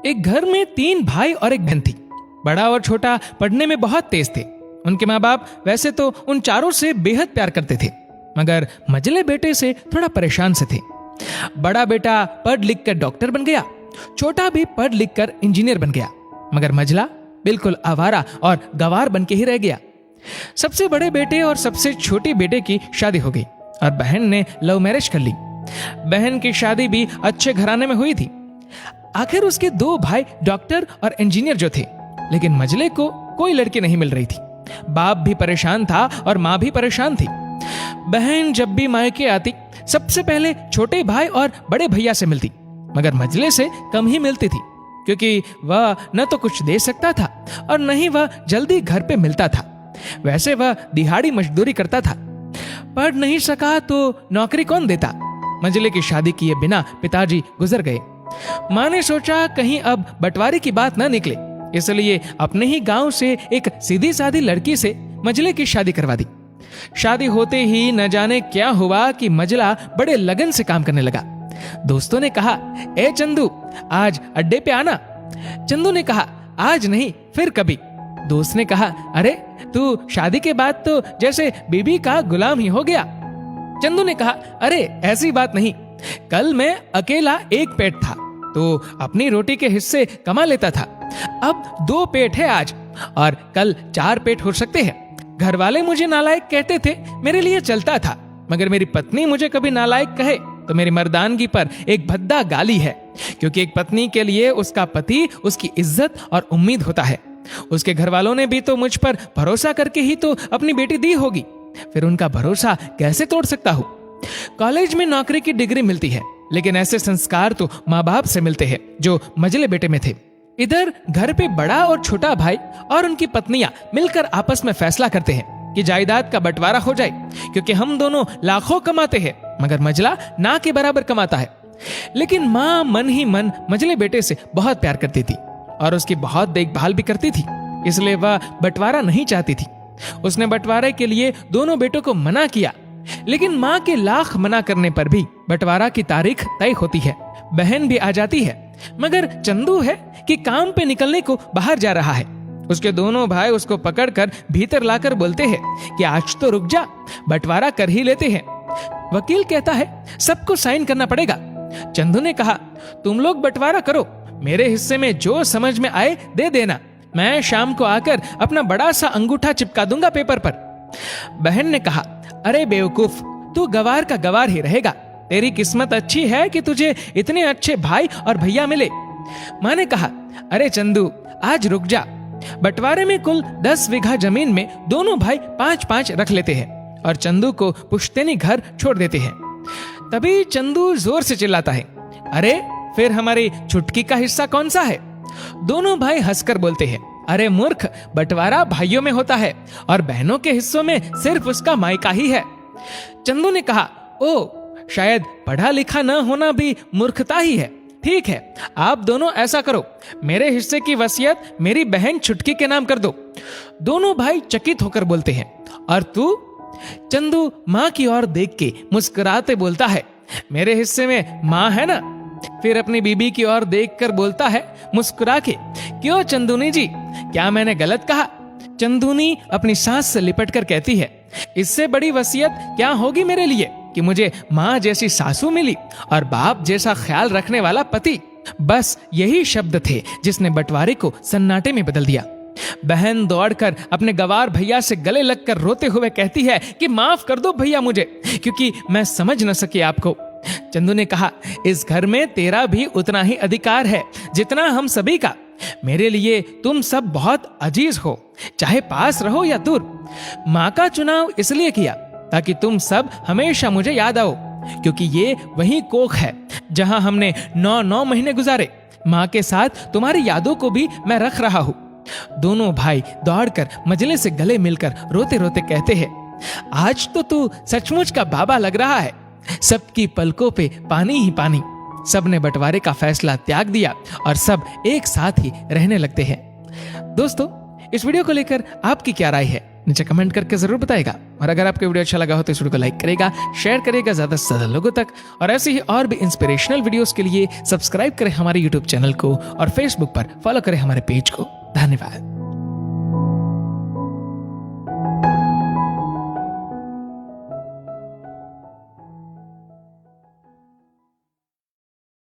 एक घर में 3 भाई और एक बहन थी। बड़ा और छोटा पढ़ने में बहुत तेज थे। उनके माँ बाप वैसे तो उन चारों से बेहद प्यार करते थे, मगर मझले बेटे से थोड़ा परेशान से थे। बड़ा बेटा पढ़ लिख कर डॉक्टर बन गया, छोटा भी पढ़ लिख कर इंजीनियर बन गया, मगर मझला बिल्कुल आवारा और गवार बन के ही रह गया। सबसे बड़े बेटे और सबसे छोटी बेटे की शादी हो गई और बहन ने लव मैरिज कर ली। बहन की शादी भी अच्छे घराने में हुई थी। आखिर उसके 2 भाई डॉक्टर और इंजीनियर जो थे, लेकिन मझले को कोई लड़की नहीं मिल रही थी। बाप भी परेशान था और माँ भी परेशान थी। बहन जब भी मायके आती सबसे पहले छोटे भाई और बड़े भैया से मिलती, मगर मझले से कम ही मिलती थी, क्योंकि वह न तो कुछ दे सकता था और न ही वह जल्दी घर पे मिलता था। वैसे वह दिहाड़ी मजदूरी करता था। पढ़ नहीं सका तो नौकरी कौन देता। मझले की शादी किए बिना पिताजी गुजर गए। माँ ने सोचा कहीं अब बंटवारे की बात न निकले, इसलिए अपने ही गांव से एक सीधी सादी लड़की से मझले की शादी करवा दी। शादी होते ही न जाने क्या हुआ कि मझला बड़े लगन से काम करने लगा। दोस्तों ने कहा, ए चंदू, आज अड्डे पे आना। चंदू ने कहा, आज नहीं, फिर कभी। दोस्त ने कहा, अरे तू शादी के बाद तो जैसे बीबी का गुलाम ही हो गया। चंदू ने कहा, अरे ऐसी बात नहीं, कल मैं अकेला एक पेट था तो अपनी रोटी के हिस्से कमा लेता था। अब 2 पेट है आज, और कल 4 पेट हो सकते हैं। घर वाले मुझे नालायक कहते थे, मेरे लिए चलता था, मगर मेरी पत्नी मुझे कभी नालायक कहे तो मेरी मर्दानगी पर एक भद्दा गाली है, क्योंकि एक पत्नी के लिए उसका पति उसकी इज्जत और उम्मीद होता है। उसके घर वालों ने भी तो मुझ पर भरोसा करके ही तो अपनी बेटी दी होगी, फिर उनका भरोसा कैसे तोड़ सकता हूँ। कॉलेज में नौकरी की डिग्री मिलती है, लेकिन ऐसे संस्कार तो माँ बाप से मिलते हैं जो मझले बेटे में थे। इधर घर पे बड़ा और छोटा भाई और उनकी पत्नियां मिलकर आपस में फैसला करते हैं कि जायदाद का बंटवारा हो जाए, क्योंकि हम दोनों लाखों कमाते हैं मगर मझला ना के बराबर कमाता है। लेकिन माँ मन ही मन मझले बेटे से बहुत प्यार करती थी और उसकी बहुत देखभाल भी करती थी, इसलिए वह बंटवारा नहीं चाहती थी। उसने बंटवारे के लिए दोनों बेटों को मना किया, लेकिन माँ के लाख मना करने पर भी बंटवारा की तारीख तय होती है। बहन भी आ जाती है, मगर चंदू है कि काम पे निकलने को बाहर जा रहा है। उसके दोनों भाई उसको पकड़कर भीतर लाकर बोलते हैं कि आज तो रुक जा, बंटवारा कर ही लेते हैं। वकील कहता है सबको साइन करना पड़ेगा। चंदू ने कहा, तुम लोग बंटवारा करो, मेरे हिस्से में जो समझ में आए दे देना, मैं शाम को आकर अपना बड़ा सा अंगूठा चिपका दूंगा पेपर पर। बहन ने कहा, अरे बेवकूफ, तू गवार का गवार ही रहेगा, तेरी किस्मत अच्छी है कि तुझे इतने अच्छे भाई और भैया मिले। माँ ने कहा, अरे चंदू, आज रुक जा, बंटवारे में कुल 10 बीघा जमीन में दोनों भाई 5-5 रख लेते हैं और चंदू को पुश्तैनी घर छोड़ देते हैं। तभी चंदू जोर से चिल्लाता है, अरे फिर हमारी छुटकी का हिस्सा कौन सा है। दोनों भाई हंसकर बोलते हैं, अरे मूर्ख, बंटवारा भाइयों में होता है और बहनों के हिस्सों में सिर्फ उसका मायका ही है। चंदू ने कहा, ओ, शायद पढ़ा लिखा न होना भी मूर्खता ही है। ठीक है, आप दोनों ऐसा करो, मेरे हिस्से की वसीयत मेरी बहन छुटकी के नाम कर दो। दोनों भाई चकित होकर बोलते हैं, और तू? चंदू माँ की ओर देख के मुस्कुराते बोलता है, मेरे हिस्से में माँ है ना। फिर अपनी बीबी की ओर देखकर बोलता है मुस्कुरा के, क्यों चंदूनी जी, क्या मैंने गलत कहा? चंदूनी अपनी सांस से लिपट कर कहती है, इससे बड़ी वसीयत क्या होगी मेरे लिए कि मुझे माँ जैसी सासू मिली और बाप जैसा ख्याल रखने वाला पति। बस यही शब्द थे जिसने बंटवारे को सन्नाटे में बदल दिया। बहन दौड़कर अपने गवार भैया से गले लगकर रोते हुए कहती है कि माफ कर दो भैया मुझे, क्योंकि मैं समझ न सकी आपको। चंदू ने कहा, इस घर में तेरा भी उतना ही अधिकार है जितना हम सभी का। मेरे लिए तुम सब बहुत अजीज हो, चाहे पास रहो या दूर। माँ का चुनाव इसलिए किया ताकि तुम सब हमेशा मुझे याद आओ, क्योंकि ये वही कोख है जहां हमने 9 महीने गुजारे। माँ के साथ तुम्हारी यादों को भी मैं रख रहा हूँ। दोनों भाई दौड़कर मजले से गले मिलकर रोते रोते कहते हैं, आज तो तू सचमुच का बाबा लग रहा है। सबकी पलकों पे पानी ही पानी। सबने बंटवारे का फैसला त्याग दिया और सब एक साथ ही रहने लगते हैं। दोस्तों, इस वीडियो को लेकर आपकी क्या राय है नीचे कमेंट करके जरूर बताएगा। और अगर आपको वीडियो अच्छा लगा हो तो इस वीडियो को लाइक करेगा, शेयर करेगा ज्यादा से ज्यादा लोगों तक। और ऐसे ही और भी इंस्पिरेशनल वीडियोस के लिए सब्सक्राइब करें हमारे यूट्यूब चैनल को और फेसबुक पर फॉलो करें हमारे पेज को। धन्यवाद।